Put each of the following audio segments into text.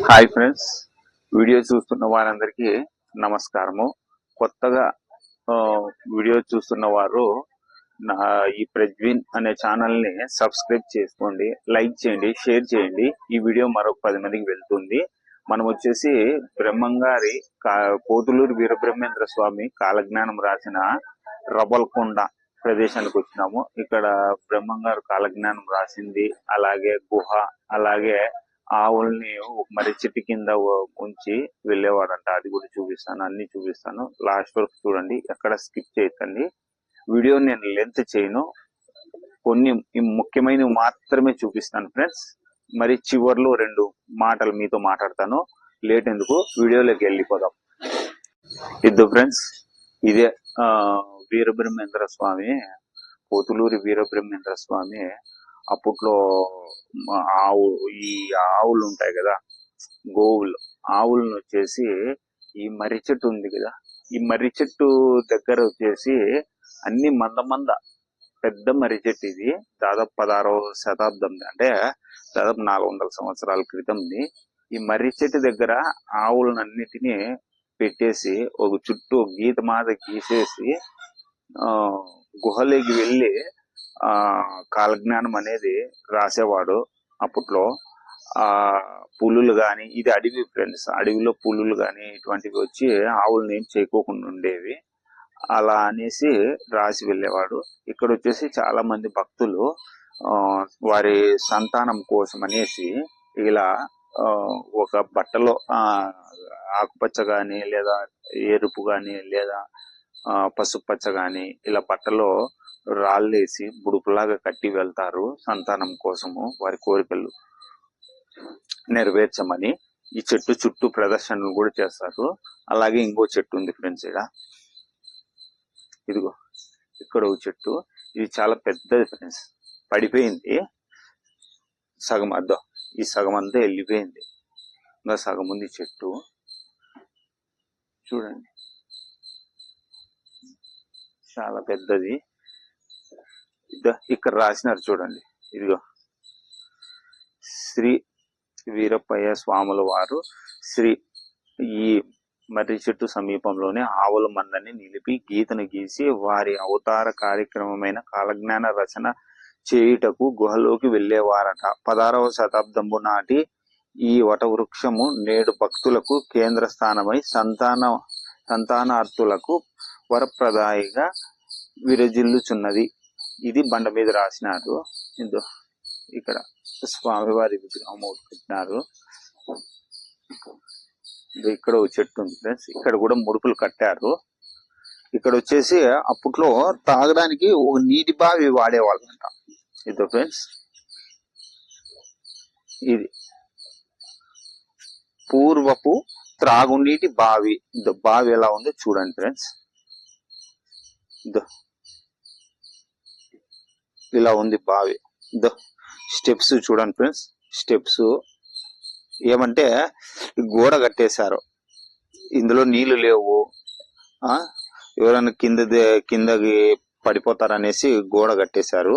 Hi friends, video చూస్తున్న వారందరికీ నమస్కారము. కొత్తగా వీడియో చూస్తున్న వారు ఈ ప్రజ్విన్ అనే ఛానల్ ని సబ్స్క్రైబ్ చేసుకోండి, లైక్ చేయండి, షేర్ చేయండి. ఈ వీడియో మరొక 10 మందికి వెళ్తుంది. మనం వచ్చేసి బ్రహ్మంగారి పోతులూరు వీరబ్రహ్మేంద్ర స్వామి కాలజ్ఞానం రాసిన రబల్కొండ ప్రదేశానికి వచ్చినాము. ఇక్కడ బ్రహ్మంగారు కాలజ్ఞానం రాసింది, అలాగే గుహ, అలాగే ఆవుల్ని ఒక మర్రి చెట్టు కింద ఉంచి వెళ్ళేవాడంట. అది కూడా చూపిస్తాను, అన్ని చూపిస్తాను. లాస్ట్ వరకు చూడండి, ఎక్కడ స్కిప్ చేయకండి. వీడియో నేను లెంత్ చేయను, కొన్ని ముఖ్యమైనవి మాత్రమే చూపిస్తాను ఫ్రెండ్స్. మరి చివర్లో 2 మాటలు మీతో మాట్లాడతాను. లేట్ ఎందుకు, వీడియోలోకి వెళ్ళిపోదాం. ఇద్దు ఫ్రెండ్స్, ఇదే వీరబ్రహ్మేంద్ర స్వామి, పోతులూరి వీరబ్రహ్మేంద్ర స్వామి. అప్పట్లో ఈ ఆవులు ఉంటాయి కదా, గోవులు, ఆవులను వచ్చేసి ఈ మర్రి చెట్టు ఉంది కదా, ఈ మర్రి చెట్టు దగ్గర వచ్చేసి అన్ని మంద పెద్ద మర్రి చెట్టు. ఇది దాదాపు 16వ శతాబ్దం, అంటే దాదాపు 400 సంవత్సరాల క్రితంది. ఈ మర్రి చెట్టు దగ్గర ఆవులన్నిటినీ పెట్టేసి ఒక చుట్టూ గీత మాద గీసేసి గుహలోకి వెళ్ళి కాలజ్ఞానం అనేది రాసేవాడు. అప్పట్లో పులులు గాని, ఇది అడవి ఫ్రెండ్స్, అడవిలో పులులు గాని ఇటువంటివి వచ్చి ఆవులను ఏం చేయకోకుండా ఉండేవి. అలా అనేసి రాసి వెళ్ళేవాడు. ఇక్కడ వచ్చేసి చాలా మంది భక్తులు వారి సంతానం కోసం అనేసి ఇలా ఒక బట్టలో ఆకుపచ్చ గాని, లేదా ఎరుపు గాని, లేదా పసుపచ్చ గాని, ఇలా బట్టలో రాళ్ళేసి బుడుపులాగా కట్టి వెళ్తారు సంతానం కోసము, వారి కోరికలు నెరవేర్చమని. ఈ చెట్టు చుట్టూ ప్రదర్శనలు కూడా చేస్తారు. అలాగే ఇంకో చెట్టు ఉంది ఫ్రెండ్స్, ఇదిగో ఇక్కడ ఒక చెట్టు. ఇది చాలా పెద్దది ఫ్రెండ్స్, పడిపోయింది సగం. అద్దం ఈ సగం అంతా వెళ్ళిపోయింది, ఇంకా సగం ఉంది చెట్టు. చూడండి, చాలా పెద్దది. ఇక్కడ రాసినారు చూడండి, ఇదిగో శ్రీ వీరప్పయ్య స్వాముల వారు శ్రీ ఈ మర్రి చెట్టు సమీపంలోనే ఆవుల మందని నిలిపి గీతను గీసి వారి అవతార కార్యక్రమమైన కాలజ్ఞాన రచన చేయుటకు గుహలోకి వెళ్లేవారట. 16వ శతాబ్దము నాటి ఈ వటవృక్షము నేడు భక్తులకు కేంద్ర స్థానమై సంతానార్థులకు వరప్రదాయిగా విరజిల్లుచున్నది. ఇది బండ మీద రాసినారు. ఇక్కడ స్వామివారి విగ్రహం పెట్టినారు. ఇక్కడ ఒక చెట్టు ఉంది ఫ్రెండ్స్, ఇక్కడ కూడా ముడుపులు కట్టారు. ఇక్కడ వచ్చేసి అప్పట్లో తాగడానికి ఒక నీటి బావి వాడేవాళ్ళంట. ఇదో ఫ్రెండ్స్, ఇది పూర్వపు త్రాగునీటి బావి. ఇదో బావి ఎలా ఉందో చూడండి ఫ్రెండ్స్, ఇదో ఇలా ఉంది బావి. ఇదో స్టెప్స్ చూడండి ఫ్రెండ్స్, స్టెప్స్ ఏమంటే గోడ కట్టేశారు, ఇందులో నీళ్లు లేవు, ఎవరైనా కిందకి పడిపోతారనేసి గోడ కట్టేశారు.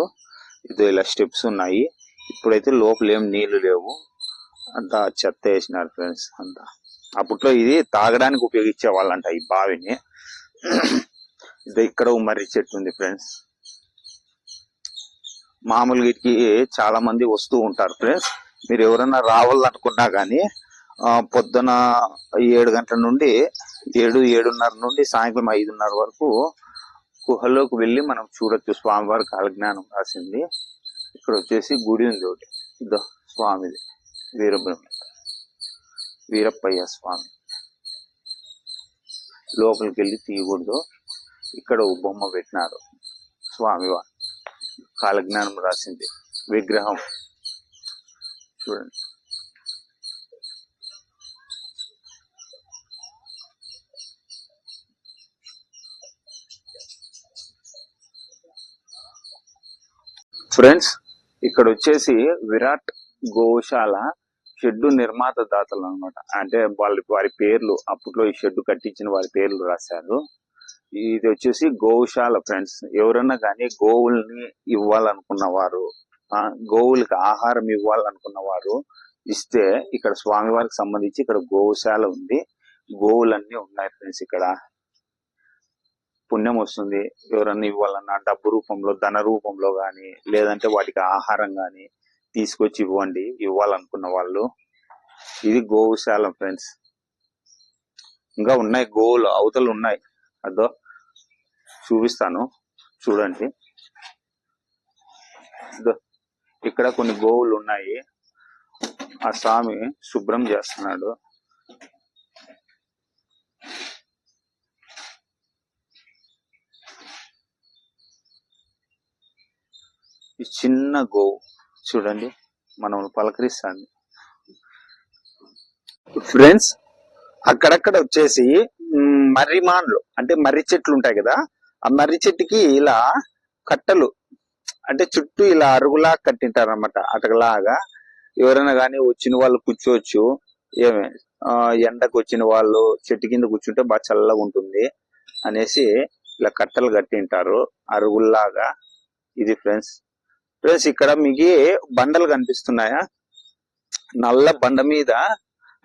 ఇది ఇలా స్టెప్స్ ఉన్నాయి. ఇప్పుడైతే లోపల ఏం నీళ్లు లేవు, అంతా చెత్త వేసినారు ఫ్రెండ్స్ అంతా. అప్పట్లో ఇది తాగడానికి ఉపయోగించే వాళ్ళంట ఈ బావిని. ఇది ఇక్కడ మర్రి చెట్టు ఉంది ఫ్రెండ్స్. మామూలుగా వీటికి చాలా మంది వస్తూ ఉంటారు ఫ్రెండ్స్. మీరు ఎవరైనా రావాలనుకున్నా కానీ పొద్దున 7 గంటల నుండి 7:30 నుండి సాయంత్రం 5:30 వరకు గుహలోకి వెళ్ళి మనం చూడొచ్చు. స్వామివారి కాలజ్ఞానం రాసింది. ఇక్కడ వచ్చేసి గుడి ఉంది ఒకటి, ఇదో స్వామిది, వీరప్పయ్య స్వామి. లోపలికి వెళ్ళి తీయకూడదు. ఇక్కడ ఒక బొమ్మ పెట్టినారు, స్వామివారు కాలజ్ఞానం రాసింది విగ్రహం చూడండి. ఫ్రెండ్స్, ఇక్కడ వచ్చేసి విరాట్ గోశాల షెడ్డు నిర్మాత దాతలు అనమాట. అంటే వారి పేర్లు, అప్పట్లో ఈ షెడ్డు కట్టించిన వారి పేర్లు రాశారు. ఇది వచ్చేసి గోశాల ఫ్రెండ్స్. ఎవరన్నా కానీ గోవుల్ని ఇవ్వాలనుకున్న వారు, గోవులకి ఆహారం ఇవ్వాలనుకున్న వారు ఇస్తే ఇక్కడ స్వామివారికి సంబంధించి ఇక్కడ గోశాల ఉంది. గోవులన్నీ ఉన్నాయి ఫ్రెండ్స్. ఇక్కడ పుణ్యం వస్తుంది. ఎవరన్నా ఇవ్వాలన్నా డబ్బు రూపంలో, ధన రూపంలో గాని, లేదంటే వాటికి ఆహారం గాని తీసుకొచ్చి ఇవ్వండి ఇవ్వాలనుకున్న వాళ్ళు. ఇది గోశాల ఫ్రెండ్స్. ఇంకా ఉన్నాయి గోవులు అవతలు ఉన్నాయి. అదో చూపిస్తాను చూడండి. ఇక్కడ కొన్ని గోవులు ఉన్నాయి. ఆ స్వామి శుభ్రం చేస్తున్నాడు. ఈ చిన్న గోవు చూడండి మనం పలకరిస్తాను ఫ్రెండ్స్. అక్కడక్కడ వచ్చేసి మర్రిమాన్లు అంటే మర్రి చెట్లు ఉంటాయి కదా, ఆ మర్రి చెట్టుకి ఇలా కట్టలు అంటే చుట్టూ ఇలా అరుగులా కట్టింటారు అనమాట. అటకలాగా ఎవరైనా కానీ వచ్చిన వాళ్ళు కూర్చోవచ్చు. ఏమే ఎండకు వచ్చిన వాళ్ళు చెట్టు కింద కూర్చుంటే బాగా చల్లగా ఉంటుంది అనేసి ఇలా కట్టలు కట్టింటారు అరుగుల్లాగా. ఇది ఫ్రెండ్స్. ఫ్రెండ్స్ ఇక్కడ మీకు బండలు కనిపిస్తున్నాయా? నల్ల బండ మీద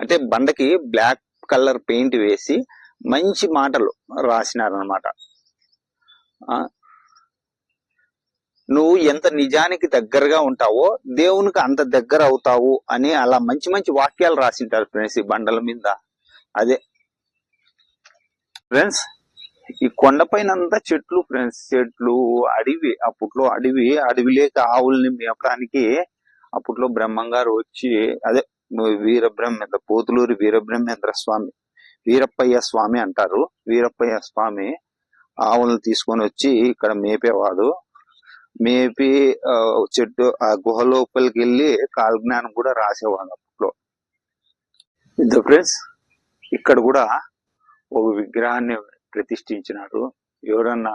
అంటే బండకి బ్లాక్ కలర్ పెయింట్ వేసి మంచి మాటలు రాసినారనమాట. నువ్వు ఎంత నిజానికి దగ్గరగా ఉంటావో దేవునికి అంత దగ్గర అవుతావు అని అలా మంచి మంచి వాక్యాలు రాసింటారు ఫ్రెండ్స్ ఈ బండల మీద. అదే ఫ్రెండ్స్ ఈ కొండపైన అంతా చెట్లు ఫ్రెండ్స్. చెట్లు, అడవి. అప్పట్లో అడవి లేక ఆవుల్ని మేపడానికి అప్పట్లో బ్రహ్మంగారు వచ్చి, అదే వీరబ్రహ్మేంద్ర, పోతులూరి వీరబ్రహ్మేంద్ర స్వామి, వీరప్పయ్య స్వామి అంటారు. వీరప్పయ్య స్వామి ఆవులను తీసుకొని వచ్చి ఇక్కడ మేపేవాడు. మేపి చెట్టు ఆ గుహ లోపలికి వెళ్ళి కాలజ్ఞానం కూడా రాసేవాడు అప్పట్లో. ఇది ఫ్రెండ్స్ ఇక్కడ కూడా ఒక విగ్రహాన్ని ప్రతిష్ఠించినారు. ఎవరన్నా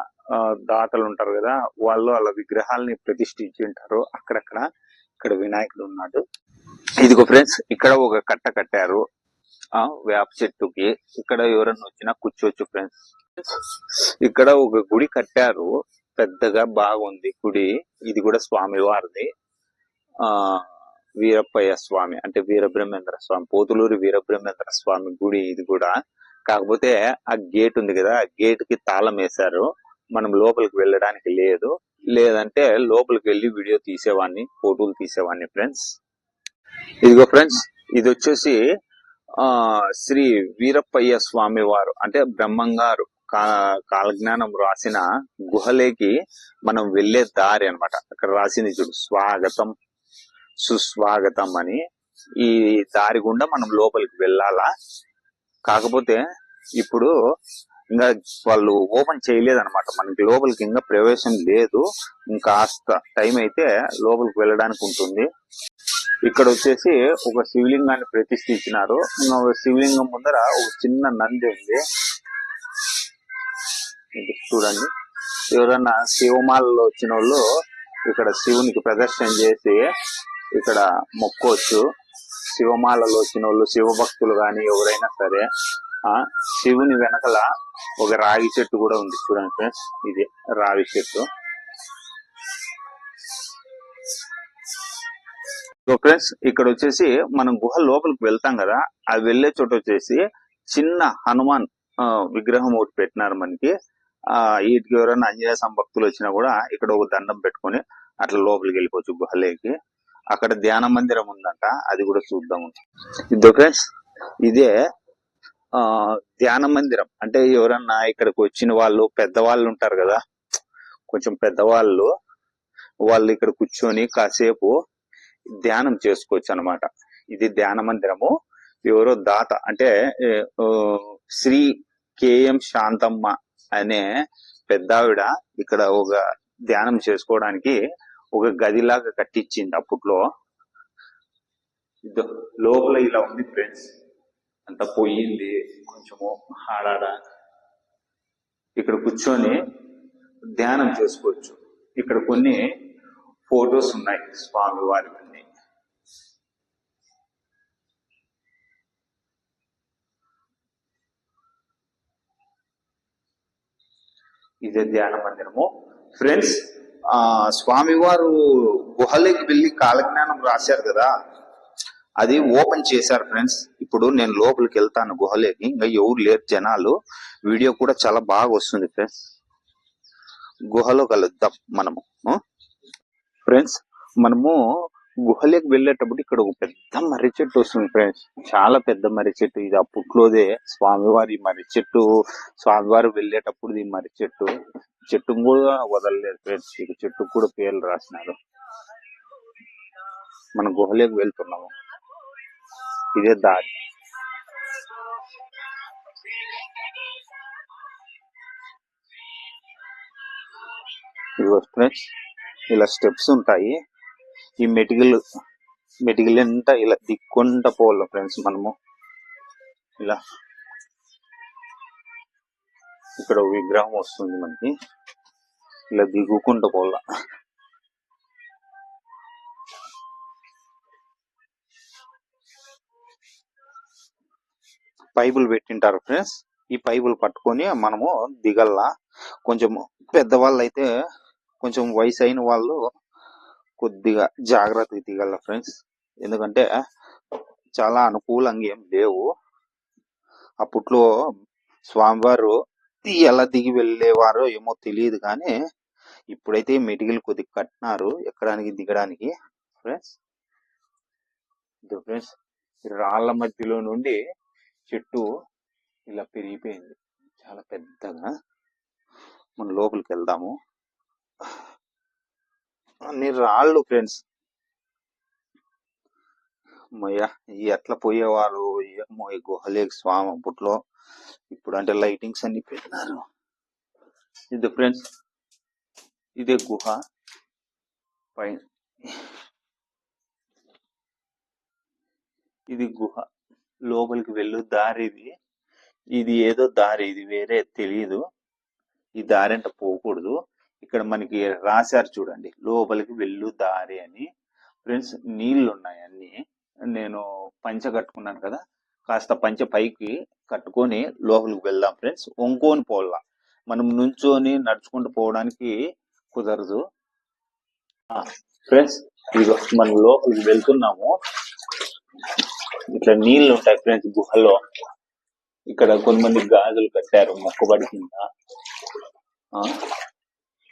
దాతలు ఉంటారు కదా, వాళ్ళు అలా విగ్రహాలని ప్రతిష్ఠించి ఉంటారు అక్కడక్కడ. ఇక్కడ వినాయకుడు ఉన్నాడు. ఇదిగో ఫ్రెండ్స్ ఇక్కడ ఒక కట్ట కట్టారు వేప చెట్టుకి. ఇక్కడ ఎవరన్నా వచ్చినా కూర్చోవచ్చు ఫ్రెండ్స్. ఇక్కడ ఒక గుడి కట్టారు, పెద్దగా బాగుంది గుడి. ఇది కూడా స్వామి వారిది. వీరప్పయ్య స్వామి అంటే వీరబ్రహ్మేంద్ర స్వామి, పోతులూరి వీరబ్రహ్మేంద్ర స్వామి గుడి ఇది కూడా. కాకపోతే ఆ గేట్ ఉంది కదా, ఆ గేట్ కి తాళం వేశారు. మనం లోపలికి వెళ్ళడానికి లేదు. లేదంటే లోపలికి వెళ్ళి వీడియో తీసేవాడిని, ఫోటోలు తీసేవాడిని ఫ్రెండ్స్. ఇదిగో ఫ్రెండ్స్ ఇది వచ్చేసి శ్రీ వీరప్పయ్య స్వామి వారు అంటే బ్రహ్మంగారు కాలజ్ఞానం రాసిన గుహలేకి మనం వెళ్లే దారి అన్నమాట. అక్కడ రాసింది చూడు, స్వాగతం సుస్వాగతం అని. ఈ దారి గుండా మనం లోపలికి వెళ్ళాలా. కాకపోతే ఇప్పుడు ఇంకా వాళ్ళు ఓపెన్ చేయలేదన్నమాట. మనకి లోపలికి ఇంకా ప్రవేశం లేదు. ఇంకాస్త టైం అయితే లోపలికి వెళ్ళడానికి ఉంటుంది. ఇక్కడ వచ్చేసి ఒక శివలింగాన్ని ప్రతిష్ఠించినారు. శివలింగం ముందర ఒక చిన్న నంది ఉంది. చూడండి, ఎవరన్నా శివమాలలో వచ్చిన వాళ్ళు ఇక్కడ శివునికి ప్రదర్శన చేసి ఇక్కడ మొక్కోవచ్చు. శివమాలలో వచ్చిన వాళ్ళు, శివభక్తులు గాని ఎవరైనా సరే. శివుని వెనకల ఒక రాగి చెట్టు కూడా ఉంది చూడండి ఫ్రెండ్స్. ఇది రావి చెట్టు. సో ఫ్రెండ్స్ ఇక్కడ వచ్చేసి మనం గుహ లోపలికి వెళ్తాం కదా, ఆ వెళ్లే చోట వచ్చేసి చిన్న హనుమాన్ విగ్రహం ఒకటి పెట్టినారు మనకి. వీటికి ఎవరైనా ఆంజనేయ భక్తులు వచ్చినా కూడా ఇక్కడ ఒక దండం పెట్టుకొని అట్లా లోపలికి వెళ్ళిపోవచ్చు గుహలోకి. అక్కడ ధ్యాన మందిరం ఉందంట, అది కూడా చూద్దాము. ఇదో ఫ్రెండ్స్ ఇదే ధ్యాన మందిరం. అంటే ఎవరన్నా ఇక్కడికి వచ్చిన వాళ్ళు, పెద్దవాళ్ళు ఉంటారు కదా, కొంచెం పెద్దవాళ్ళు, వాళ్ళు ఇక్కడ కూర్చొని కాసేపు ధ్యానం చేసుకోవచ్చు అనమాట. ఇది ధ్యాన మందిరము. ఎవరో దాత అంటే శ్రీ కేఎం శాంతమ్మ అనే పెద్దావిడ ఇక్కడ ఒక ధ్యానం చేసుకోవడానికి ఒక గదిలాగా కట్టించింది అప్పట్లో. లోపల ఇలా ఉంది ఫ్రెండ్స్. అంత పోయింది కొంచెము ఆడాడ. ఇక్కడ కూర్చొని ధ్యానం చేసుకోవచ్చు. ఇక్కడ కొన్ని ఫొటోస్ ఉన్నాయి స్వామి వారివన్నీ. ఇదే ధ్యాన మందిరము ఫ్రెండ్స్. స్వామివారు గుహలోకి వెళ్ళి కాలజ్ఞానం రాశారు కదా, అది ఓపెన్ చేశారు ఫ్రెండ్స్. ఇప్పుడు నేను లోపలికి వెళ్తాను గుహలోకి, ఇంకా ఎవరు లేరు జనాలు. వీడియో కూడా చాలా బాగా వస్తుంది ఫ్రెండ్స్. గుహలో కలుద్దాం మనము ఫ్రెండ్స్. మనము గుహలోకి వెళ్ళేటప్పుడు ఇక్కడ ఒక పెద్ద మర్రి చెట్టు వస్తుంది ఫ్రెండ్స్, చాలా పెద్ద మర్రి చెట్టు. ఇది అప్పట్లోదే స్వామివారి మర్రి చెట్టు. స్వామివారు వెళ్ళేటప్పుడు ఈ మర్రి చెట్టు కూడా వదలలేదు ఫ్రెండ్స్. ఇది చెట్టు కూడా పేర్లు రాసినారు. మన గుహలోకి వెళ్తున్నాము, ఇదే దారి. ఇదిగో ఫ్రెండ్స్, ఇలా స్టెప్స్ ఉంటాయి. ఈ మెటికల్ అంతా ఇలా దిక్కుంటా పోవాలి ఫ్రెండ్స్. మనము ఇలా ఇక్కడ విగ్రహం వస్తుంది మనకి, ఇలా దిగుకుంటూ పోవాల. పైపులు పెట్టింటారు ఫ్రెండ్స్. ఈ పైపులు పట్టుకొని మనము దిగల్లా. కొంచెం పెద్దవాళ్ళు అయితే, కొంచెం వయసు అయిన వాళ్ళు కొద్దిగా జాగ్రత్తగా దిగల ఫ్రెండ్స్. ఎందుకంటే చాలా అనుకూలంగా ఏం లేవు. అప్పట్లో స్వామివారు ఎలా దిగి వెళ్ళేవారో ఏమో తెలియదు, కానీ ఇప్పుడైతే మెటికలు కొద్దిగా కట్టినారు ఎక్కడానికి దిగడానికి ఫ్రెండ్స్. ఫ్రెండ్స్, రాళ్ల మధ్యలో నుండి చెట్టు ఇలా పెరిగిపోయింది చాలా పెద్దగా. మనం లోపలికి వెళ్దాము. అన్ని రాళ్ళు ఫ్రెండ్స్. ఎట్లా పోయేవారు ఏమో ఈ గుహలేకి స్వామి అప్పట్లో. ఇప్పుడు అంటే లైటింగ్స్ అన్ని పెట్టినారు. ఇది ఫ్రెండ్స్, ఇదే గుహ పైన. ఇది గుహ లోపలికి వెళ్ళు దారి. ఇది ఏదో దారి, ఇది వేరే తెలియదు. ఈ దారి అంటే పోకూడదు. ఇక్కడ మనకి రాశారు చూడండి, లోపలికి వెళ్ళు దారి అని ఫ్రెండ్స్. నీళ్లు ఉన్నాయి అన్ని. నేను పంచె కట్టుకున్నాను కదా, కాస్త పంచె పైకి కట్టుకొని లోపలికి వెళ్దాం ఫ్రెండ్స్. వంకొని పోవాల, మనం నుంచొని నడుచుకుంటూ పోవడానికి కుదరదు ఫ్రెండ్స్. ఇదిగో మనం లోపలికి వెళ్తున్నాము. ఇట్లా నీళ్లు ఉంటాయి ఫ్రెండ్స్ గుహలో. ఇక్కడ కొంతమంది గాజులు కట్టారు మొక్కబడి కింద.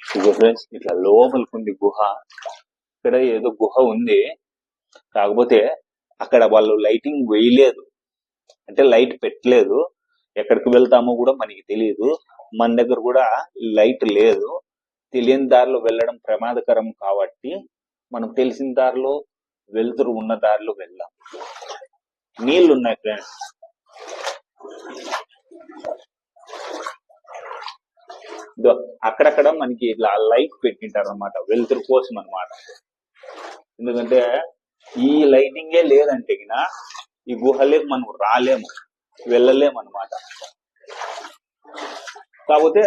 ఇదిగో ఫ్రెండ్స్, ఇట్లా లోపలికి ఉంది గుహ. ఇక్కడ ఏదో గుహ ఉంది, కాకపోతే అక్కడ వాళ్ళు లైటింగ్ వేయలేదు, అంటే లైట్ పెట్టలేదు. ఎక్కడికి వెళ్తామో కూడా మనకి తెలియదు. మన దగ్గర కూడా లైట్ లేదు. తెలియని దారిలో వెళ్ళడం ప్రమాదకరం కాబట్టి మనం తెలిసిన దారిలో, వెళ్తురు ఉన్న దారిలో వెళ్దాం. నీళ్లు ఉన్నాయి ఫ్రెండ్స్. అక్కడక్కడ మనకి ఇట్లా లైట్ పెట్టింటారు అనమాట, వెలుతురు కోసం అనమాట. ఎందుకంటే ఈ లైటింగే లేదంటే ఈ గుహలోకి మనం రాలేము, వెళ్ళలేము అనమాట. కాకపోతే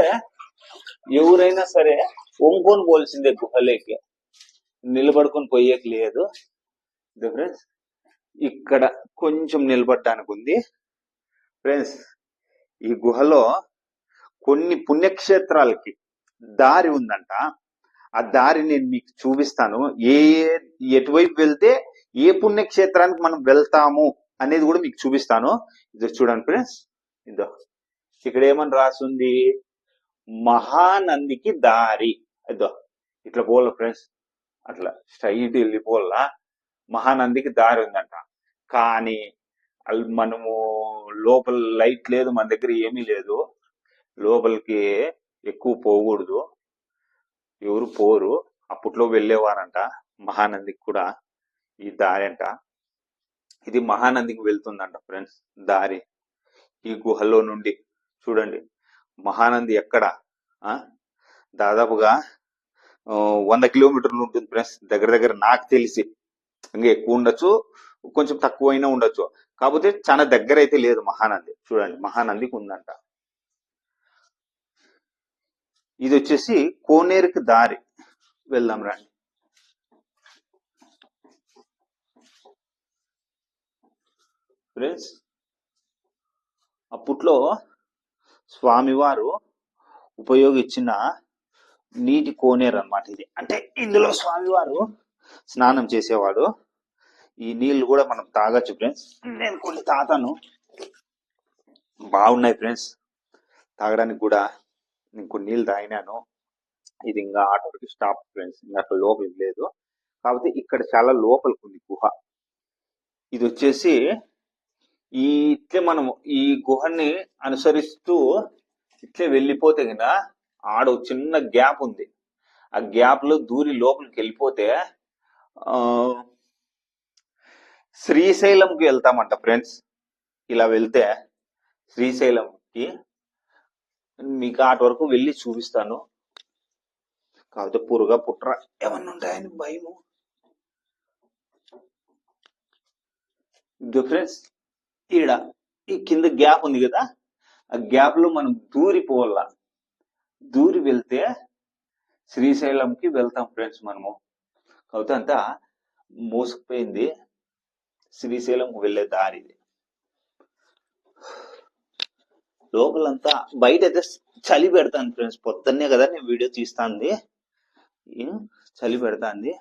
ఎవరైనా సరే వంకొని పోల్సిందే గుహలోకి, నిలబడుకొని పోయేకి లేదు ఫ్రెండ్స్. ఇక్కడ కొంచెం నిలబడడానికి ఉంది ఫ్రెండ్స్. ఈ గుహలో కొన్ని పుణ్యక్షేత్రాలకి దారి ఉందంట. ఆ దారి నేను మీకు చూపిస్తాను. ఎటువైపు వెళ్తే ఏ పుణ్యక్షేత్రానికి మనం వెళ్తాము అనేది కూడా మీకు చూపిస్తాను. ఇది చూడండి ఫ్రెండ్స్, ఇదో ఇక్కడ ఏమని రాసింది, మహానందికి దారి. ఇదో ఇట్లా పోల ఫ్రెండ్స్, అట్లా స్ట్రైట్ వెళ్ళిపోలా. మహానందికి దారి ఉందంట. కానీ మనము లోపల లైట్ లేదు, మన దగ్గర ఏమీ లేదు. లోపలికి ఎక్కువ పోకూడదు, ఎవరు పోరు. అప్పట్లో వెళ్ళేవారంట మహానందికి కూడా. ఈ దారి అంట, ఇది మహానందికి వెళ్తుందంట ఫ్రెండ్స్ దారి. ఈ గుహలో నుండి చూడండి, మహానంది ఎక్కడ దాదాపుగా 100 కిలోమీటర్లు ఉంటుంది ఫ్రెండ్స్. దగ్గర దగ్గర నాకు తెలిసి ఇంకా ఎక్కువ ఉండొచ్చు, కొంచెం తక్కువైనా ఉండొచ్చు. కాకపోతే చాలా దగ్గర అయితే లేదు మహానంది. చూడండి, మహానందికి ఉందంట. ఇది వచ్చేసి కోనేరుకి దారి. వెళ్దాం రండి. ఫ్రెండ్స్, అప్పట్లో స్వామివారు ఉపయోగించిన నీటి కోనేరు అన్నమాట ఇది. అంటే ఇందులో స్వామివారు స్నానం చేసేవాడు. ఈ నీళ్లు కూడా మనం తాగొచ్చు ఫ్రెండ్స్. నేను కొన్ని తాతాను, బాగున్నాయి ఫ్రెండ్స్ తాగడానికి కూడా. నేను కొన్ని నీళ్ళు తాగినాను. ఇది ఇంకా ఆటోకి స్టాప్ ఫ్రెండ్స్, ఇంకా అక్కడ లోపలికి లేదు. కాకపోతే ఇక్కడ చాలా లోపలికి ఉంది గుహ. ఇది వచ్చేసి ఇట్లే మనం ఈ గుహని అనుసరిస్తూ ఇట్లే వెళ్ళిపోతే కదా ఆడ చిన్న గ్యాప్ ఉంది. ఆ గ్యాప్ లో దూరి లోపలికి వెళ్ళిపోతే శ్రీశైలంకి వెళ్తామంట ఫ్రెండ్స్. ఇలా వెళ్తే శ్రీశైలంకి మీకు అటు వరకు వెళ్ళి చూపిస్తాను. కాకపోతే పురుగా పుట్ర ఏమన్నా ఉంటాయని భయము. ఫ్రెండ్స్ ఈడ ఈ కింద గ్యాప్ ఉంది కదా, ఆ గ్యాప్ లో మనం దూరిపోవాల. దూరి వెళ్తే శ్రీశైలంకి వెళ్తాం ఫ్రెండ్స్ మనము. కాకపోతే అంతా మోసుకుపోయింది. శ్రీశైలంకి వెళ్ళే దారి ఇది. లోపలంతా బయట అయితే చలి పెడతాను ఫ్రెండ్స్. పొద్దున్నే కదా నేను వీడియో తీస్తాంది, చలి పెడతాంది.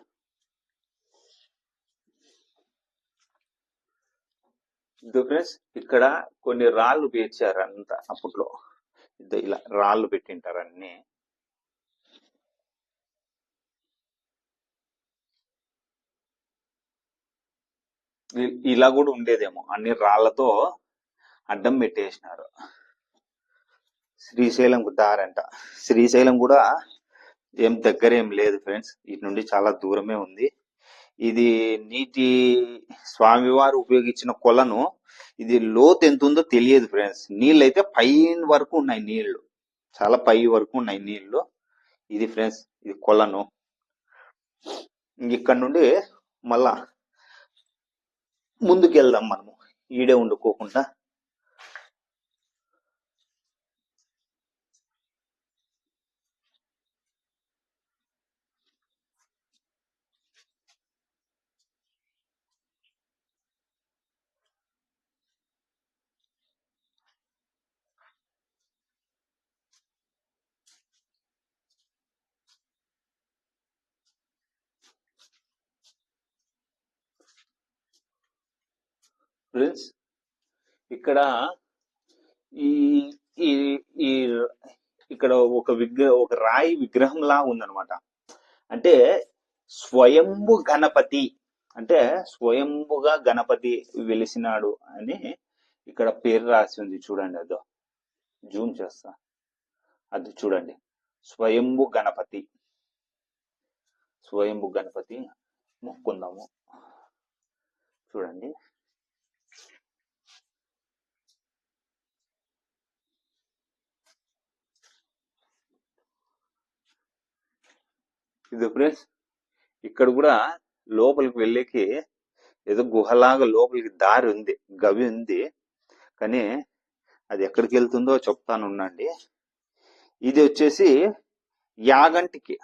ఫ్రెండ్స్ ఇక్కడ కొన్ని రాళ్ళు పేర్చారు అంతా అప్పట్లో. ఇలా రాళ్ళు పెట్టింటారు అన్ని. ఇలా కూడా ఉండేదేమో, అన్ని రాళ్లతో అడ్డం పెట్టేసినారు. శ్రీశైలం దారంట. శ్రీశైలం కూడా ఏం దగ్గర ఏం లేదు ఫ్రెండ్స్, ఇటు నుండి చాలా దూరమే ఉంది. ఇది నీటి స్వామివారు ఉపయోగించిన కొలను. ఇది లోతు ఎంత ఉందో తెలియదు ఫ్రెండ్స్. నీళ్ళు అయితే పై వరకు ఉన్నాయి, నీళ్లు చాలా పై వరకు ఉన్నాయి నీళ్లు. ఇది ఫ్రెండ్స్ ఇది కొలను. ఇక్కడ నుండి మళ్ళా ముందుకు వెళ్దాం మనము, ఈడే ఉండుకోకుండా. ఫ్రెండ్స్ ఇక్కడ ఈ ఈ ఇక్కడ ఒక రాయి విగ్రహం లా ఉందన్నమాట. అంటే స్వయంభు గణపతి, అంటే స్వయంభుగా గణపతి వెలిసినాడు అని ఇక్కడ పేరు రాసి ఉంది. చూడండి, అదో జూమ్ చేస్తా, అది చూడండి. స్వయంభు గణపతి, స్వయంభు గణపతి మొక్కుందాము. చూడండి, ఇది ఫ్రెండ్స్ ఇక్కడ కూడా లోపలికి వెళ్ళేకి ఏదో గుహలాగా లోపలికి దారి ఉంది, గవి ఉంది. కానీ అది ఎక్కడికి వెళ్తుందో చెప్తాను ఉండండి. ఇది వచ్చేసి యాగంటికి,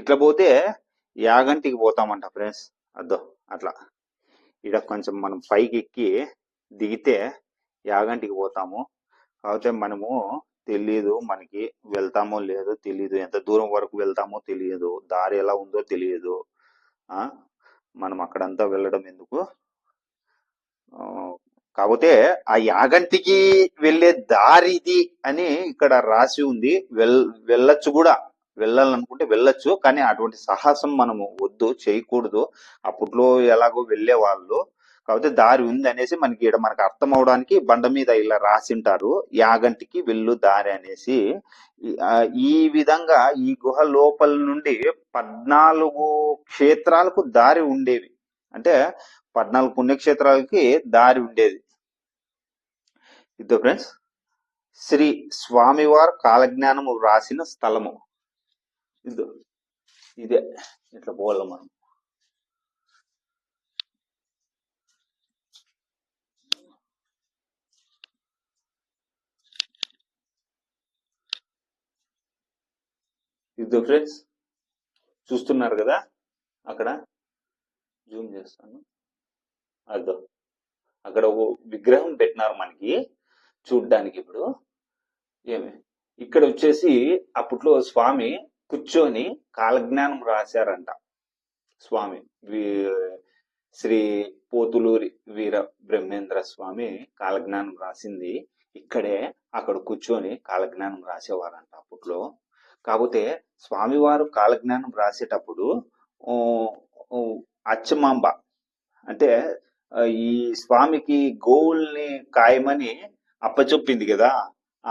ఇట్లా పోతే యాగంటికి పోతామంట ఫ్రెండ్స్. అద్దో అట్లా ఇక్కడ కొంచెం మనం పైకి ఎక్కి దిగితే యాగంటికి పోతాము. కాకపోతే మనము తెలియదు, మనకి వెళ్తామో లేదో తెలియదు, ఎంత దూరం వరకు వెళ్తామో తెలియదు, దారి ఎలా ఉందో తెలియదు. మనం అక్కడంతా వెళ్ళడం ఎందుకు. కాకపోతే ఆ యాగంటికి వెళ్ళే దారి ఇది అని ఇక్కడ రాసి ఉంది. వెళ్ళొచ్చు కూడా, వెళ్ళాలనుకుంటే వెళ్ళొచ్చు. కానీ అటువంటి సాహసం మనము వద్దు, చేయకూడదు. అప్పట్లో ఎలాగో వెళ్ళే వాళ్ళు. కాకపోతే దారి ఉంది అనేసి మనకి ఇక్కడ మనకు అర్థం అవడానికి బండ మీద ఇలా రాసింటారు, యాగంటికి వెళ్ళు దారి అనేసి. ఈ విధంగా ఈ గుహ లోపల నుండి 14 క్షేత్రాలకు దారి ఉండేవి. అంటే 14 పుణ్యక్షేత్రాలకి దారి ఉండేది. ఇదో ఫ్రెండ్స్ శ్రీ స్వామివారు కాలజ్ఞానము రాసిన స్థలము. ఇదే ఇట్లా పోవాలి మనం. ఇదో ఫ్రెండ్స్ చూస్తున్నారు కదా, అక్కడ జూమ్ చేస్తాను. అదో అక్కడ ఒక విగ్రహం పెట్టినారు మనకి చూడ్డానికి. ఇప్పుడు ఏమి ఇక్కడ వచ్చేసి అప్పట్లో స్వామి కూర్చొని కాలజ్ఞానం రాశారంట. స్వామి శ్రీ పోతులూరి వీర బ్రహ్మేంద్ర స్వామి కాలజ్ఞానం రాసింది ఇక్కడే. అక్కడ కూర్చొని కాలజ్ఞానం రాసేవారంట అప్పట్లో. కాకపోతే స్వామివారు కాలజ్ఞానం రాసేటప్పుడు అచ్చమాంబ అంటే ఈ స్వామికి గోవుల్ని కాయమని అప్పచెప్పింది కదా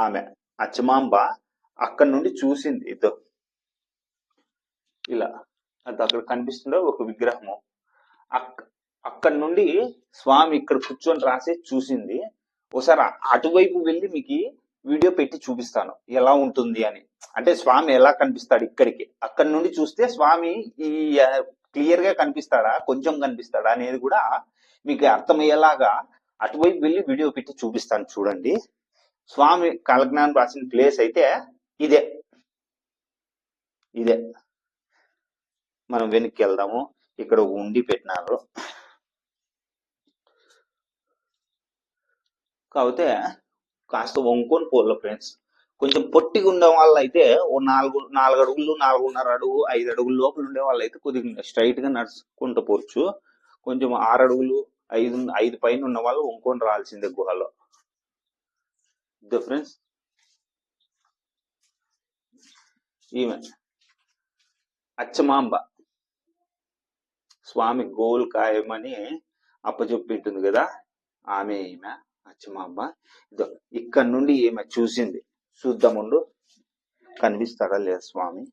ఆమె అచ్చమాంబ, అక్కడి నుండి చూసింది. ఇదో ఇలా అది అక్కడ కనిపిస్తుందో ఒక విగ్రహము. అక్కడి నుండి స్వామి ఇక్కడ కూర్చొని రాసి చూసింది. ఒకసారి అటువైపు వెళ్ళి మీకు వీడియో పెట్టి చూపిస్తాను ఎలా ఉంటుంది అని. అంటే స్వామి ఎలా కనిపిస్తాడు ఇక్కడికి, అక్కడి నుండి చూస్తే స్వామి ఈ క్లియర్ గా కనిపిస్తాడా, కొంచెం కనిపిస్తాడా అనేది కూడా మీకు అర్థమయ్యేలాగా అటువైపు వెళ్ళి వీడియో పెట్టి చూపిస్తాను. చూడండి, స్వామి కాలజ్ఞానం రాసిన ప్లేస్ అయితే ఇదే. ఇదే మనం వెనక్కి వెళ్దాము. ఇక్కడ ఉండి పెట్టినారు. కాకపోతే కాస్త వంకొని పోర్ల ఫ్రెండ్స్. కొంచెం పొట్టిగా ఉండే వాళ్ళు అయితే ఓ 4 అడుగులు, 4.5 అడుగు, 5 అడుగుల లోపల ఉండే వాళ్ళు అయితే కొద్దిగా స్ట్రైట్ గా నడుచుకుంటూ పోవచ్చు. కొంచెం 6 అడుగులు, 5 పైన ఉన్న వాళ్ళు వంకొని రావాల్సిందే గుహలో. ఫ్రెండ్స్, ఈమె అచ్చమాంబ స్వామి గోల్ కాయమని అప్పచెప్పింటుంది కదా, ఆమె ఈమె అచ్చమాంబ. ఇదో ఇక్కడ నుండి ఈమె చూసింది. చూద్దాముండు, కనిపిస్తాడా లేదా స్వామి.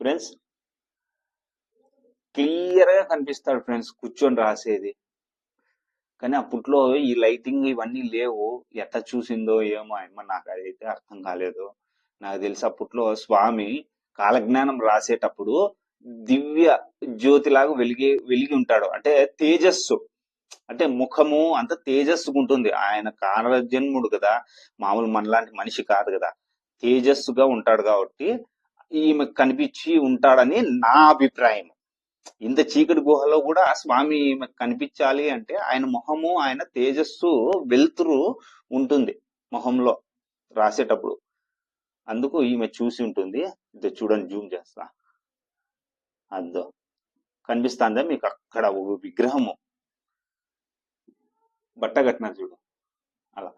ఫ్రెండ్స్, క్లియర్ గా కనిపిస్తాడు ఫ్రెండ్స్ కూర్చొని రాసేది. కానీ అప్పట్లో ఈ లైటింగ్ ఇవన్నీ లేవు. ఎట్లా చూసిందో ఏమో ఏమో నాకు అదైతే అర్థం కాలేదు. నాకు తెలిసి అప్పట్లో స్వామి కాలజ్ఞానం రాసేటప్పుడు దివ్య జ్యోతిలాగా వెలిగి ఉంటాడు. అంటే తేజస్సు, అంటే ముఖము అంత తేజస్సుగా ఉంటుంది. ఆయన కాలజన్ముడు కదా, మామూలు మనలాంటి మనిషి కాదు కదా, తేజస్సుగా ఉంటాడు. కాబట్టి ఈమె కనిపించి ఉంటాడని నా అభిప్రాయం. ఇంత చీకటి గుహలో కూడా స్వామి ఈమె కనిపించాలి అంటే ఆయన మొహము, ఆయన తేజస్సు, వెలుతురు ఉంటుంది మొహంలో రాసేటప్పుడు. అందుకు ఈమె చూసి ఉంటుంది. ఇది చూడండి, జూమ్ చేస్తా. అదో కనిపిస్తుందా మీకు? అక్కడ ఒక విగ్రహము బట్ట కట్టినారు చూడు, అలా.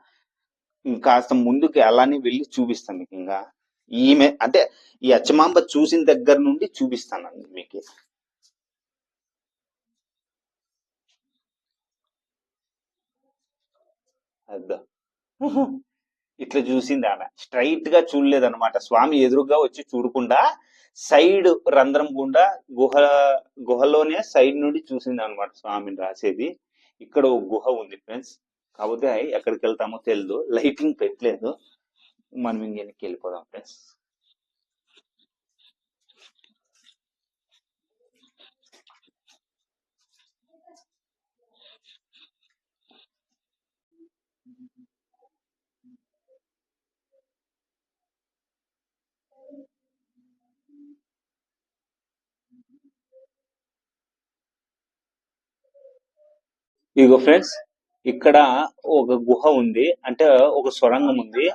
ఇంకాస్త ముందుకి అలానే వెళ్ళి చూపిస్తాను మీకు. ఇంకా ఈమె అంటే ఈ అచ్చమాంబ చూసిన దగ్గర నుండి చూపిస్తాను మీకు. అద్దా ఇట్లా చూసింది ఆమె. స్ట్రైట్ గా చూడలేదన్నమాట. స్వామి ఎదురుగా వచ్చి చూడకుండా సైడ్ రంధ్రం గుండా గుహలోనే సైడ్ నుండి చూసింది అనమాట స్వామిని రాసేది. ఇక్కడ ఒక గుహ ఉంది ఫ్రెండ్స్. కాకపోతే ఎక్కడికి వెళ్తామో తెలియదు, లైటింగ్ పెట్టలేదు. మనం ఇంకెనికి వెళ్ళిపోదాం ఫ్రెండ్స్. ఇదిగో ఫ్రెండ్స్, ఇక్కడ ఒక గుహ ఉంది, అంటే ఒక సొరంగం ఉంది.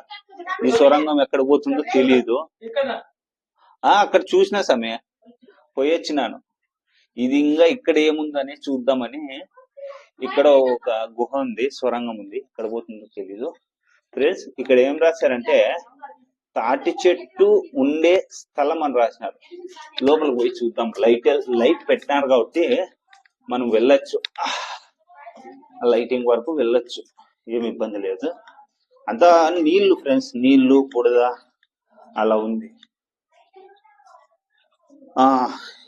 ఈ సొరంగం ఎక్కడ పోతుందో తెలియదు. అక్కడ చూసిన సమయ పోయొచ్చినాను. ఇది ఇంకా ఇక్కడ ఏముందని చూద్దామని. ఇక్కడ ఒక గుహ ఉంది, సొరంగం ఉంది, ఎక్కడ పోతుందో తెలీదు. ఫ్రెండ్స్, ఇక్కడ ఏం రాశారంటే తాటి చెట్టు ఉండే స్థలం అని రాసినారు. లోపలికి పోయి చూద్దాం. లైట్ పెట్టినారు కాబట్టి మనం వెళ్ళొచ్చు. లైటింగ్ వరకు వెళ్ళొచ్చు, ఏమి ఇబ్బంది లేదు. అంతా నీళ్లు ఫ్రెండ్స్, నీళ్లు బుడద అలా ఉంది.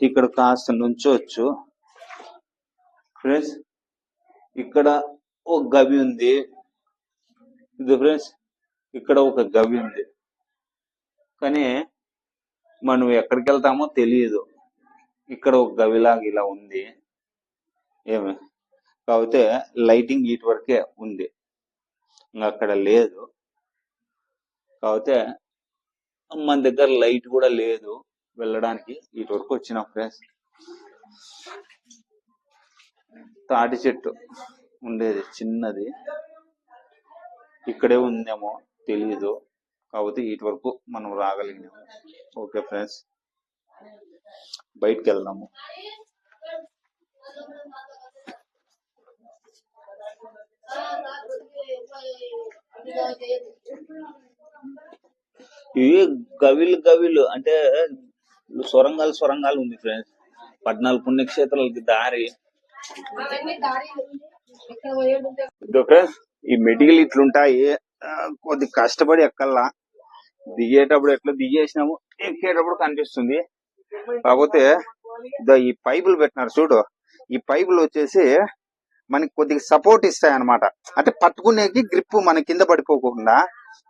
ఇక్కడ కాస్త నుంచోవచ్చు ఫ్రెండ్స్. ఇక్కడ ఒక గవి ఉంది. ఇది ఫ్రెండ్స్, ఇక్కడ ఒక గవి ఉంది, కానీ మనం ఎక్కడికి వెళ్తామో తెలియదు. ఇక్కడ ఒక గవిలాగా ఇలా ఉంది ఏమి. కాకపోతే లైటింగ్ ఇటు వరకే ఉంది, ఇంకా అక్కడ లేదు. కాకపోతే మన దగ్గర లైట్ కూడా లేదు వెళ్ళడానికి. ఇటు వరకు వచ్చిన ఫ్రెండ్స్. తాటి చెట్టు ఉండేది చిన్నది, ఇక్కడే ఉందేమో తెలీదు. కాకపోతే ఇటు వరకు మనం రాగలిగినాము. ఓకే ఫ్రెండ్స్, బయటకు వెళ్దాము. ఇవి గవిలు అంటే సొరంగాలు ఉంది ఫ్రెండ్స్. 14 పుణ్యక్షేత్రాలకి దారి. ఫ్రెండ్స్ ఈ మెడికల్ ఇట్లుంటాయి, కొద్ది కష్టపడి ఎక్కల్లా. దిగేటప్పుడు ఎట్లా దిగేసినాము, ఎక్కేటప్పుడు కనిపిస్తుంది. కాకపోతే ఈ పైపులు పెట్టినారు చూడు, ఈ పైపులు వచ్చేసి మనకి కొద్దిగా సపోర్ట్ ఇస్తాయి అన్నమాట. అంటే పట్టుకునేకి గ్రిప్ మన కింద పడిపోకుండా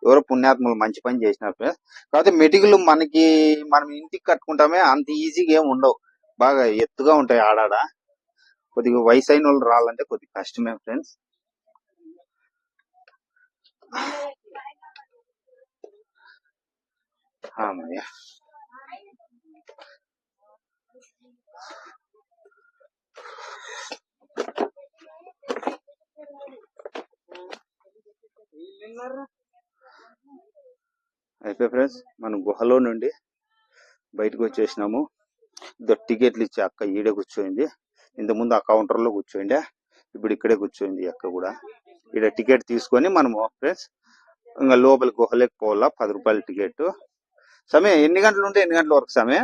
ఎవరో పుణ్యాత్ములు మంచి పని చేసినారు. కాకపోతే మెటికలు మనం ఇంటికి కట్టుకుంటామే అంత ఈజీగా ఏమి ఉండవు, బాగా ఎత్తుగా ఉంటాయి. ఆడాడ కొద్దిగా వయసు అయిన వాళ్ళు రావాలంటే కొద్దిగా కష్టమే ఫ్రెండ్స్. అయితే ఫ్రెండ్స్ మనం గుహలో నుండి బయటకు వచ్చేసినాము. టికెట్లు ఇచ్చి అక్క ఈడే కూర్చోయింది. ఇంతకుముందు ఆ కౌంటర్ లో కూర్చోండి, ఇప్పుడు ఇక్కడే కూర్చోయింది అక్క కూడా. ఈడ టికెట్ తీసుకొని మనము ఫ్రెండ్స్ ఇంకా లోపలి గుహలోకి పోవాలా. 10 రూపాయల టికెట్. సమయ ఎన్ని గంటలు ఉంటే ఎన్ని గంటల వరకు సమయ?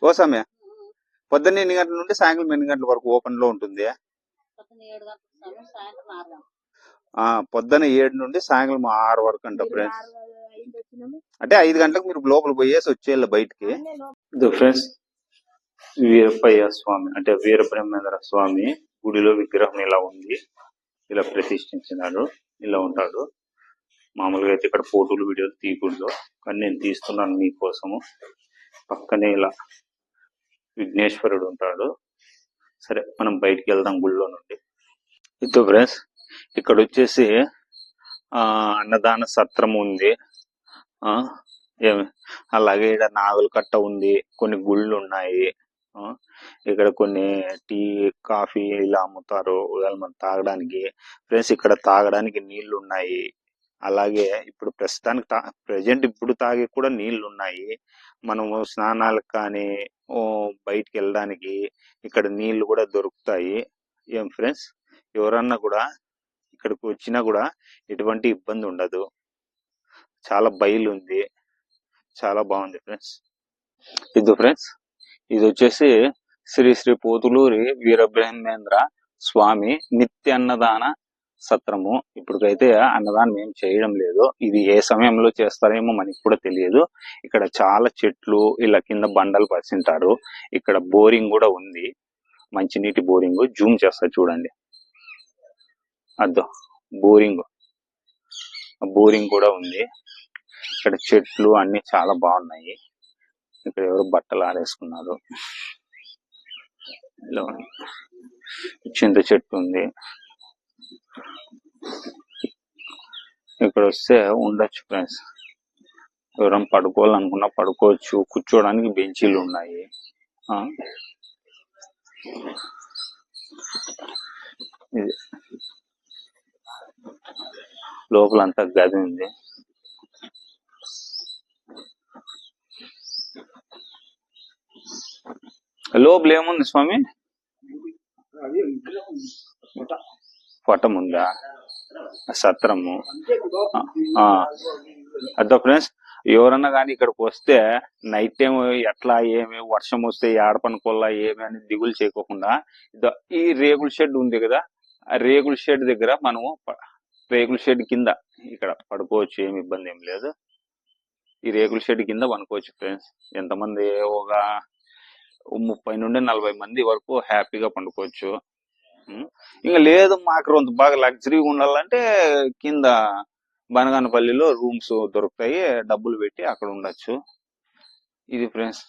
ఓ సమయ పొద్దున్న ఎన్ని గంటల నుండి సాయంత్రం ఎన్ని గంటల వరకు ఓపెన్ లో ఉంటుంది? పొద్దున 7 నుండి సాయంత్రం 6 వరకు అంట ఫ్రెండ్స్. అంటే 5 గంటలకు మీరు లోపల పోయేసి వచ్చేయాలి బయటికి. ఇది ఫ్రెండ్స్ వీరప్పయ్య స్వామి అంటే వీరబ్రహ్మేంద్ర స్వామి గుడిలో విగ్రహం ఇలా ఉంది, ఇలా ప్రతిష్ఠించినాడు, ఇలా ఉంటాడు. మామూలుగా అయితే ఇక్కడ ఫోటోలు వీడియోలు తీయకూడదు, కానీ నేను తీస్తున్నాను మీకోసము. పక్కనే ఇలా విఘ్నేశ్వరుడు ఉంటాడు. సరే మనం బయటికి వెళ్దాం గుళ్ళో నుండి. ఇదో ఫ్రెండ్స్ ఇక్కడ వచ్చేసి అన్నదాన సత్రం ఉంది. అలాగే ఇక్కడ నాగుల కట్ట ఉంది, కొన్ని గుళ్ళు ఉన్నాయి. ఇక్కడ కొన్ని టీ కాఫీ ఇలా అమ్ముతారు మనం తాగడానికి. ఫ్రెండ్స్ ఇక్కడ తాగడానికి నీళ్లు ఉన్నాయి. అలాగే ఇప్పుడు ప్రజెంట్ ఇప్పుడు తాగే కూడా నీళ్లు ఉన్నాయి. మనము స్నానాలకు కానీ బయటికి వెళ్ళడానికి ఇక్కడ నీళ్లు కూడా దొరుకుతాయి. ఏం ఫ్రెండ్స్ ఎవరన్నా కూడా ఇక్కడికి వచ్చినా కూడా ఎటువంటి ఇబ్బంది ఉండదు. చాలా బయలు ఉంది, చాలా బాగుంది ఫ్రెండ్స్. ఇది ఫ్రెండ్స్ ఇది వచ్చేసి శ్రీ శ్రీ పోతులూరి వీరబ్రహ్మేంద్ర స్వామి నిత్య అన్నదాన సత్రము. ఇప్పటికైతే అన్నదానం ఏం చేయడం లేదు, ఇది ఏ సమయంలో చేస్తారేమో మనకి కూడా తెలియదు. ఇక్కడ చాలా చెట్లు ఇలా కింద బండలు పరిచింటారు. ఇక్కడ బోరింగ్ కూడా ఉంది, మంచినీటి బోరింగ్. జూమ్ చేస్తా చూడండి, అద్దో బోరింగ్ కూడా ఉంది. ఇక్కడ చెట్లు అన్ని చాలా బాగున్నాయి. ఇక్కడ ఎవరు బట్టలు ఆరేసుకున్నారు. ఇలా చింత చెట్టు ఉంది. ఇక్కడ వస్తే ఉండొచ్చు ఫ్రెండ్స్, ఎవరైనా పడుకోవాలనుకున్నా పడుకోవచ్చు. కూర్చోడానికి బెంచీలు ఉన్నాయి. ఇది లోపలంతా గది ఉంది. లోపల ఏముంది స్వామి? పటం ఉందా? సత్రము. అదో ఫ్రెండ్స్ ఎవరన్నా కానీ ఇక్కడికి వస్తే నైట్ టైం ఎట్లా ఏమి వర్షం వస్తే ఏడపనుకోల్లా ఏమి అని దిగులు చేయకోకుండా ఈ రేకుల షెడ్ ఉంది కదా, ఆ రేకుల షెడ్ దగ్గర మనము రేకుల షెడ్ కింద ఇక్కడ పడుకోవచ్చు, ఏమి ఇబ్బంది ఏం లేదు. ఈ రేకుల షెడ్ కింద పనుకోవచ్చు ఫ్రెండ్స్. ఎంతమంది ఒక 30 నుండి 40 మంది వరకు హ్యాపీగా పండుకోవచ్చు. ఇంకా లేదు మాకు కొంత బాగా లగ్జరీగా ఉండాలంటే కింద బనగానపల్లిలో రూమ్స్ దొరుకుతాయి, డబ్బులు పెట్టి అక్కడ ఉండొచ్చు. ఇది ఫ్రెండ్స్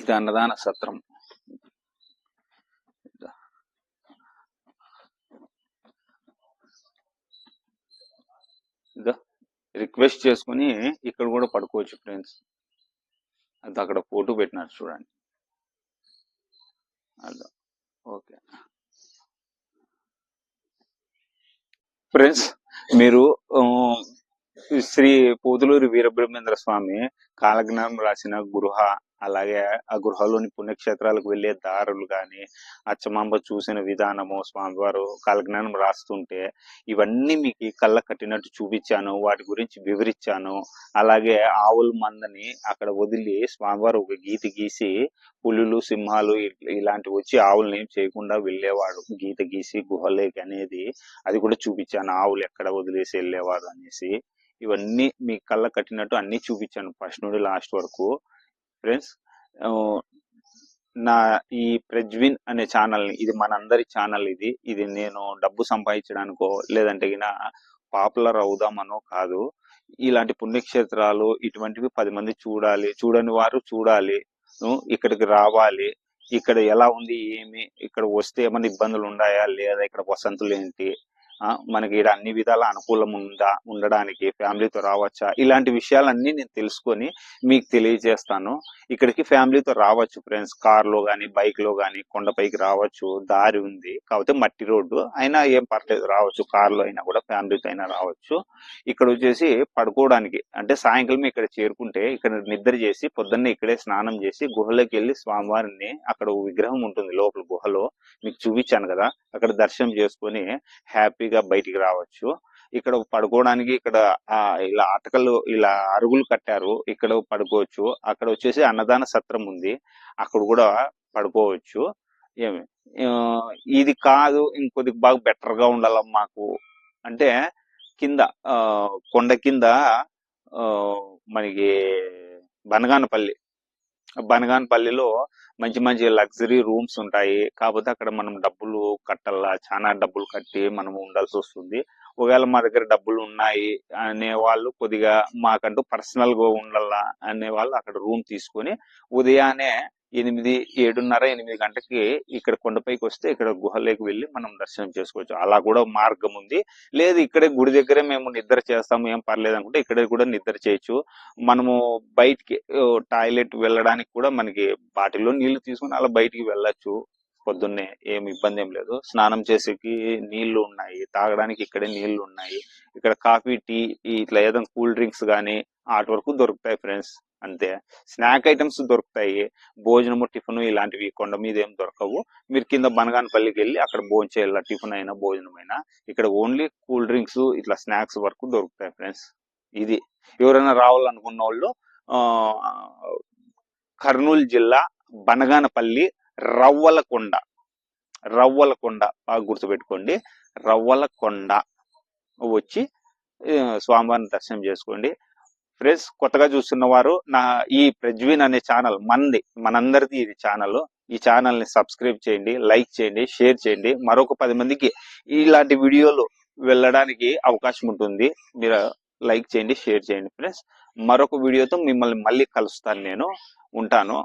ఇది అన్నదాన సత్రం. రిక్వెస్ట్ చేసుకుని ఇక్కడ కూడా పడుకోవచ్చు ఫ్రెండ్స్. అది అక్కడ ఫోటో పెట్టినారు చూడండి. అదో ఓకే ఫ్రెండ్స్, మీరు శ్రీ పోతులూరి వీరబ్రహ్మేంద్ర స్వామి కాలజ్ఞానం రాసిన గృహ, అలాగే ఆ గృహలోని పుణ్యక్షేత్రాలకు వెళ్లే దారులు గాని, అచ్చమాంబ చూసిన విధానము, స్వామివారు కాలజ్ఞానం రాస్తుంటే ఇవన్నీ మీకు కళ్ళ కట్టినట్టు చూపించాను, వాటి గురించి వివరించాను. అలాగే ఆవుల మందని అక్కడ వదిలి స్వామివారు ఒక గీత గీసి పులులు, సింహాలు ఇలాంటివి వచ్చి ఆవుల్ని ఏం చేయకుండా వెళ్ళేవాడు, గీత గీసి గుహలేకి అనేది అది కూడా చూపించాను, ఆవులు ఎక్కడ వదిలేసి వెళ్ళేవాడు అనేసి. ఇవన్నీ మీ కళ్ళ కట్టినట్టు అన్ని చూపించాను ఫస్ట్ నుండి లాస్ట్ వరకు. ఫ్రెండ్స్, నా ఈ ప్రజ్విన్ అనే ఛానల్ ని, ఇది మనందరి ఛానల్, ఇది నేను డబ్బు సంపాదించడానికో లేదంటే పాపులర్ అవుదామనో కాదు. ఇలాంటి పుణ్యక్షేత్రాలు ఇటువంటివి 10 మంది చూడాలి, చూడని వారు చూడాలి, ఇక్కడికి రావాలి. ఇక్కడ ఎలా ఉంది, ఏమి, ఇక్కడ వస్తే ఏమైనా ఇబ్బందులు ఉన్నాయా లేదా, ఇక్కడ వసంతులు ఏంటి, మనకి ఇక్కడ అన్ని విధాల అనుకూలం ఉండడానికి ఫ్యామిలీతో రావచ్చా, ఇలాంటి విషయాలన్నీ నేను తెలుసుకొని మీకు తెలియజేస్తాను. ఇక్కడికి ఫ్యామిలీతో రావచ్చు ఫ్రెండ్స్, కార్ లో గానీ బైక్ లో గానీ కొండపైకి రావచ్చు, దారి ఉంది, కాకపోతే మట్టి రోడ్డు అయినా ఏం పర్లేదు, రావచ్చు, కార్ లో అయినా కూడా ఫ్యామిలీతో అయినా రావచ్చు. ఇక్కడ వచ్చేసి పడుకోవడానికి అంటే సాయంకాలం ఇక్కడ చేరుకుంటే ఇక్కడ నిద్ర చేసి పొద్దున్నే ఇక్కడే స్నానం చేసి గుహలోకి వెళ్ళి స్వామివారిని, అక్కడ విగ్రహం ఉంటుంది లోపల గుహలో, మీకు చూపించాను కదా, అక్కడ దర్శనం చేసుకొని హ్యాపీగా బయటికి రావచ్చు. ఇక్కడ పడుకోవడానికి ఇక్కడ ఇలా అటకలు, ఇలా అరుగులు కట్టారు, ఇక్కడ పడుకోవచ్చు. అక్కడ వచ్చేసి అన్నదాన సత్రం ఉంది, అక్కడ కూడా పడుకోవచ్చు. ఏమి ఇది కాదు ఇంకొద్ది బాగా బెటర్ గా ఉండాల మాకు అంటే కింద కొండ కింద మనకి బనగానపల్లిలో మంచి మంచి లగ్జరీ రూమ్స్ ఉంటాయి. కాకపోతే అక్కడ మనం డబ్బులు కట్టాలా, చాలా డబ్బులు కట్టి మనం ఉండాల్సి వస్తుంది. ఒకవేళ మా దగ్గర డబ్బులు ఉన్నాయి అనే వాళ్ళు, కొద్దిగా మాకంటూ పర్సనల్ గా ఉండాలా అనే వాళ్ళు అక్కడ రూమ్ తీసుకొని ఉదయాన్నే 7:30-8 గంటకి ఇక్కడ కొండపైకి వస్తే ఇక్కడ గుహలోకి వెళ్ళి మనం దర్శనం చేసుకోవచ్చు. అలా కూడా మార్గం ఉంది. లేదు ఇక్కడే గుడి దగ్గరే మేము నిద్ర చేస్తాము, ఏం పర్లేదు అనుకుంటే ఇక్కడ కూడా నిద్ర చేయొచ్చు. మనము బయటికి టాయిలెట్ వెళ్ళడానికి కూడా మనకి బాటిల్లో నీళ్లు తీసుకుని అలా బయటికి వెళ్ళొచ్చు. పొద్దున్నే ఏమి ఇబ్బంది ఏం లేదు. స్నానం చేసేకి నీళ్లు ఉన్నాయి, తాగడానికి ఇక్కడే నీళ్లు ఉన్నాయి. ఇక్కడ కాఫీ, టీ, ఇట్లా ఏదైనా కూల్ డ్రింక్స్ గానీ ఆటి వరకు దొరుకుతాయి ఫ్రెండ్స్. అంతే. స్నాక్ ఐటమ్స్ దొరుకుతాయి, భోజనము, టిఫిన్ ఇలాంటివి కొండ మీద ఏం దొరకవు. మీరు కింద బనగానపల్లికి వెళ్ళి అక్కడ భోజనం చేయాల, టిఫిన్ అయినా భోజనం అయినా. ఇక్కడ ఓన్లీ కూల్ డ్రింక్స్, ఇట్లా స్నాక్స్ వరకు దొరుకుతాయి ఫ్రెండ్స్. ఇది ఎవరైనా రావాలనుకున్న వాళ్ళు కర్నూలు జిల్లా బనగానపల్లి రవ్వలకొండ బాగా గుర్తుపెట్టుకోండి, రవ్వలకొండ వచ్చి స్వామివారిని దర్శనం చేసుకోండి. ఫ్రెండ్స్, కొత్తగా చూస్తున్న వారు ఈ ప్రజ్విన్ అనే ఛానల్ మనందరిది ఇది ఛానల్. ఈ ఛానల్ ని సబ్స్క్రైబ్ చేయండి, లైక్ చేయండి, షేర్ చేయండి. మరొక 10 మందికి ఇలాంటి వీడియోలు వెళ్ళడానికి అవకాశం ఉంటుంది. మీరు లైక్ చేయండి, షేర్ చేయండి ఫ్రెండ్స్. మరొక వీడియోతో మిమ్మల్ని మళ్ళీ కలుస్తాను, నేను ఉంటాను.